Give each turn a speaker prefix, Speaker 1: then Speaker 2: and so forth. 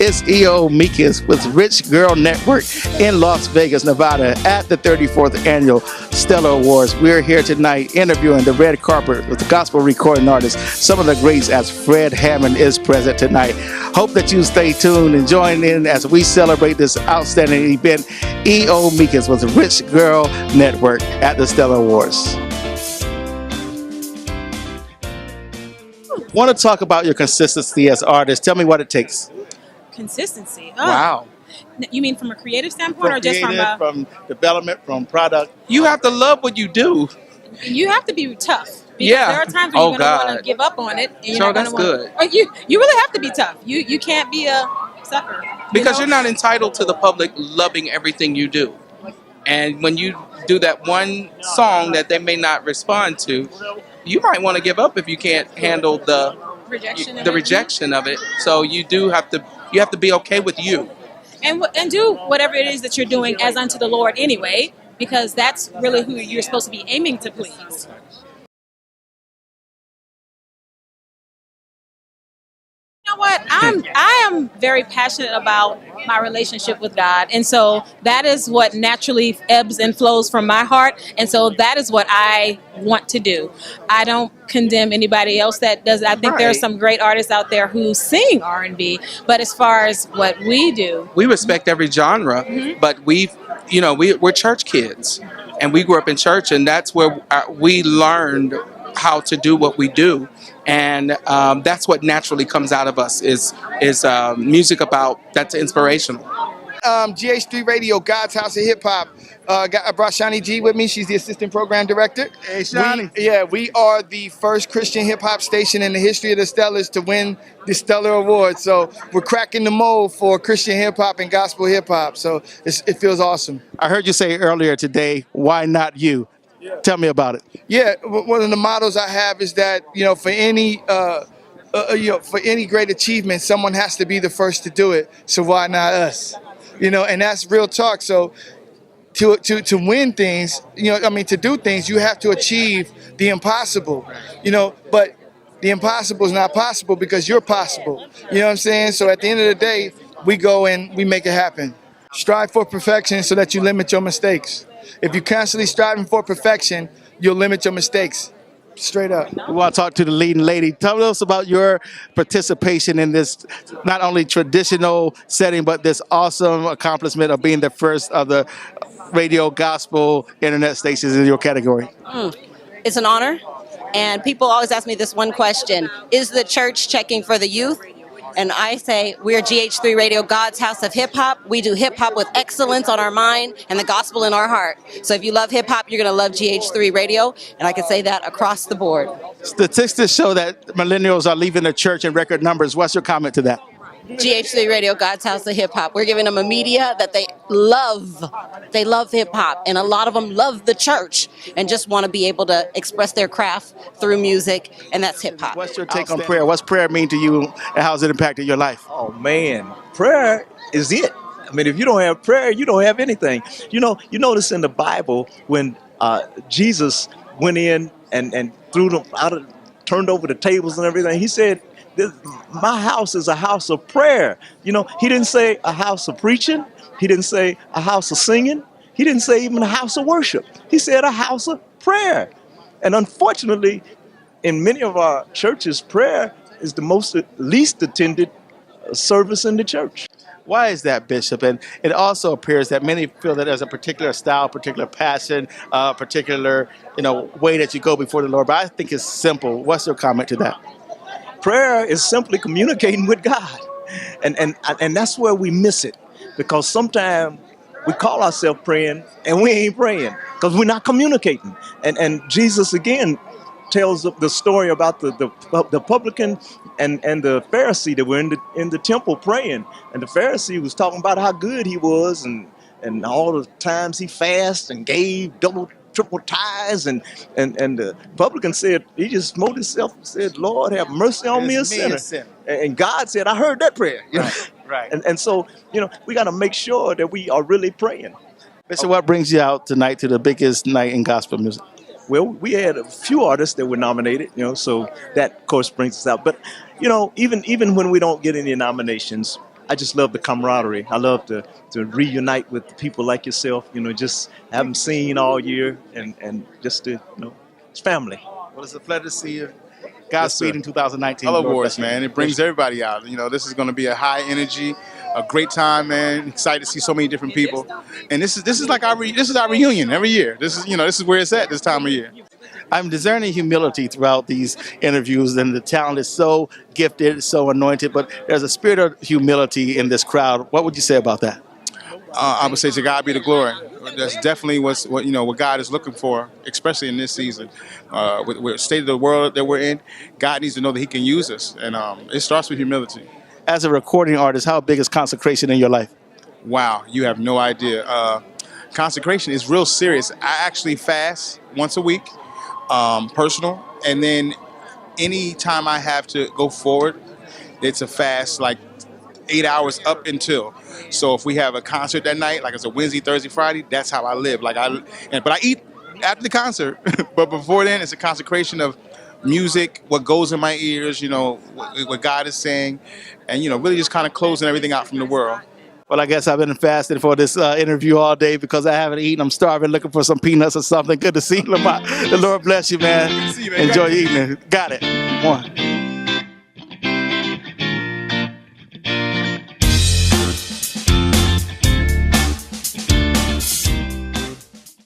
Speaker 1: It's EO Meekins with Rich Girl Network in Las Vegas, Nevada at the 34th Annual Stellar Awards. We're here tonight interviewing the red carpet with the gospel recording artists, some of the greats, as Fred Hammond is present tonight. Hope that you stay tuned and join in as we celebrate this outstanding event, EO Meekins with Rich Girl Network at the Stellar Awards. Want to talk about your consistency as artists. Tell me what it takes.
Speaker 2: Consistency. Oh.
Speaker 1: Wow.
Speaker 2: You mean from a creative standpoint,
Speaker 1: From
Speaker 2: or just
Speaker 1: creative,
Speaker 2: from
Speaker 1: from development, from product?
Speaker 3: You have to love what you do.
Speaker 2: you have to be tough. Because
Speaker 3: Yeah.
Speaker 2: there are times when
Speaker 3: Oh,
Speaker 2: you're going to want
Speaker 3: God.
Speaker 2: to give up on it. And you're
Speaker 3: So
Speaker 2: not gonna
Speaker 3: that's
Speaker 2: wanna,
Speaker 3: good.
Speaker 2: Or you really have to be tough. You can't be a sucker.
Speaker 3: Because you're not entitled to the public loving everything you do. And when you do that one song that they may not respond to, you might want to give up if you can't handle the rejection of it. So you have to be okay with you.
Speaker 2: And do whatever it is that you're doing as unto the Lord anyway, because that's really who you're supposed to be aiming to please. You know what? I am very passionate about my relationship with God, and so that is what naturally ebbs and flows from my heart, and so that is what I want to do. I don't condemn anybody else that does. I think there are some great artists out there who sing R&B, but as far as what we do,
Speaker 3: We respect every genre, but we're church kids, and we grew up in church, and that's where we learned how to do what we do. And that's what naturally comes out of us is music that's inspirational.
Speaker 4: GH3 Radio, God's House of Hip Hop. I brought Shani G with me. She's the assistant program director.
Speaker 1: Hey, Shani.
Speaker 4: We are the first Christian hip hop station in the history of the Stellars to win the Stellar Awards. So we're cracking the mold for Christian hip hop and gospel hip hop. So it feels awesome.
Speaker 1: I heard you say earlier today, why not you? Tell me about it.
Speaker 4: Yeah, one of the mottos I have is that for any great achievement, someone has to be the first to do it. So why not us? And that's real talk. So to win things, to do things, you have to achieve the impossible. But the impossible is not possible because you're possible. You know what I'm saying? So at the end of the day, we go and we make it happen. Strive for perfection so that you limit your mistakes. If you're constantly striving for perfection, you'll limit your mistakes. Straight up.
Speaker 1: We want to talk to the leading lady. Tell us about your participation in this not only traditional setting, but this awesome accomplishment of being the first of the radio gospel internet stations in your category.
Speaker 5: It's an honor. And people always ask me this one question: is the church checking for the youth? And I say, we're GH3 Radio, God's House of Hip Hop. We do hip hop with excellence on our mind and the gospel in our heart. So if you love hip hop, you're going to love GH3 Radio. And I can say that across the board.
Speaker 1: Statistics show that millennials are leaving the church in record numbers. What's your comment to that?
Speaker 5: GH3 Radio, God's House of Hip Hop. We're giving them a media that they love. They love hip hop, and a lot of them love the church and just want to be able to express their craft through music, and that's hip hop.
Speaker 1: What's your take on prayer? What's prayer mean to you, and how's it impacted your life?
Speaker 6: Oh man, prayer is it. I mean, if you don't have prayer, you don't have anything. You notice in the Bible when Jesus went in and threw them out, turned over the tables and everything, he said, my house is a house of prayer. He didn't say a house of preaching. He didn't say a house of singing. He didn't say even a house of worship. He said a house of prayer. And unfortunately, in many of our churches, prayer is the least attended service in the church.
Speaker 1: Why is that, Bishop? And it also appears that many feel that there's a particular style, particular passion, particular way that you go before the Lord. But I think it's simple. What's your comment to that?
Speaker 6: Prayer is simply communicating with God. And that's where we miss it. Because sometimes we call ourselves praying and we ain't praying because we're not communicating. And Jesus, again, tells the story about the publican and the Pharisee that were in the temple praying. And the Pharisee was talking about how good he was and all the times he fasted and gave triple tithes, and the publican said, he just smote himself and said, Lord, have mercy on me, a sinner. And God said, I heard that prayer.
Speaker 1: Right.
Speaker 6: And so, we got to make sure that we are really praying.
Speaker 1: Bishop, what brings you out tonight to the biggest night in gospel music?
Speaker 6: Well, we had a few artists that were nominated, so that, of course, brings us out. But, even when we don't get any nominations, I just love the camaraderie. I love to reunite with people like yourself. Just haven't seen all year, and just to it's family.
Speaker 1: Well, it's a pleasure to see you.
Speaker 7: Yes,
Speaker 1: Godspeed
Speaker 7: sir.
Speaker 1: in 2019.
Speaker 7: All
Speaker 1: Lord
Speaker 7: awards,
Speaker 1: bless you.
Speaker 7: man. It brings everybody out. This is going to be a high energy, a great time, man. Excited to see so many different people, and this is like our reunion every year. This is where it's at this time of year.
Speaker 1: I'm discerning humility throughout these interviews, and the talent is so gifted, so anointed, but there's a spirit of humility in this crowd. What would you say about that?
Speaker 7: I would say to God be the glory. That's definitely what God is looking for, especially in this season. With the state of the world that we're in, God needs to know that He can use us, and it starts with humility.
Speaker 1: As a recording artist, how big is consecration in your life?
Speaker 7: Wow, you have no idea. Consecration is real serious. I actually fast once a week, personal, and then any time I have to go forward, it's a fast like 8 hours up until. So if we have a concert that night, like it's a Wednesday, Thursday, Friday, that's how I live. But I eat after the concert, but before then, it's a consecration of music, what goes in my ears, what God is saying, and really just kind of closing everything out from the world.
Speaker 1: Well, I guess I've been fasting for this interview all day because I haven't eaten. I'm starving, looking for some peanuts or something. Good to see you, Lamont. The Lord bless you, man.
Speaker 7: Good to see you, man.
Speaker 1: Enjoy eating it. Got it. One.